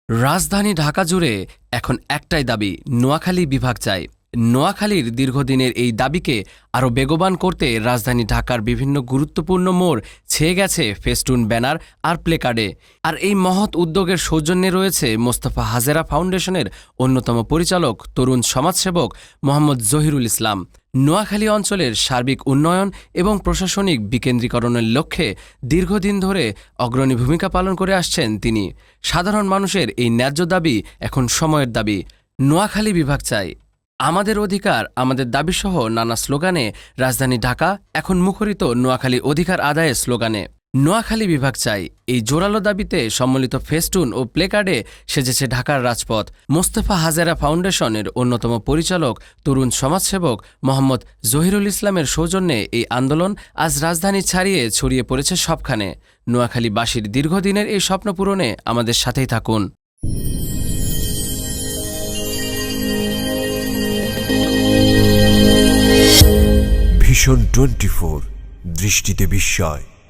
রাজধানী ঢাকা জুড়ে এখন একটাই দাবি, নোয়াখালী বিভাগ চাই। নোয়াখালীর দীর্ঘদিনের এই দাবিকে আরও বেগবান করতে রাজধানী ঢাকার বিভিন্ন গুরুত্বপূর্ণ মোড় ছেয়ে গেছে ফেস্টুন, ব্যানার আর প্লেকার্ডে। আর এই মহৎ উদ্যোগের সৌজন্যে রয়েছে মোস্তফা হাজেরা ফাউন্ডেশনের অন্যতম পরিচালক, তরুণ সমাজসেবক মোহাম্মদ জহিরুল ইসলাম। নোয়াখালী অঞ্চলের সার্বিক উন্নয়ন এবং প্রশাসনিক বিকেন্দ্রীকরণের লক্ষ্যে দীর্ঘদিন ধরে অগ্রণী ভূমিকা পালন করে আসছেন তিনি। সাধারণ মানুষের এই ন্যায্য দাবি এখন সময়ের দাবি। নোয়াখালী বিভাগ চাই, আমাদের অধিকার, আমাদের দাবিসহ নানা স্লোগানে রাজধানী ঢাকা এখন মুখরিত নোয়াখালী অধিকার আদায়ের স্লোগানে। নোয়াখালী বিভাগ চাই, এই জোরালো দাবিতে সম্মিলিত ফেস্টুন ও প্লেকার্ডে সেজেছে ঢাকার রাজপথ। মোস্তফা হাজেরা ফাউন্ডেশনের অন্যতম পরিচালক, তরুণ সমাজসেবক মোহাম্মদ জহিরুল ইসলামের সৌজন্যে এই আন্দোলন আজ রাজধানী ছাড়িয়ে ছড়িয়ে পড়েছে সবখানে। নোয়াখালীবাসীর দীর্ঘদিনের এই স্বপ্ন পূরণে আমাদের সাথেই থাকুন। ভিশন 24, দৃষ্টিতে বিস্ময়।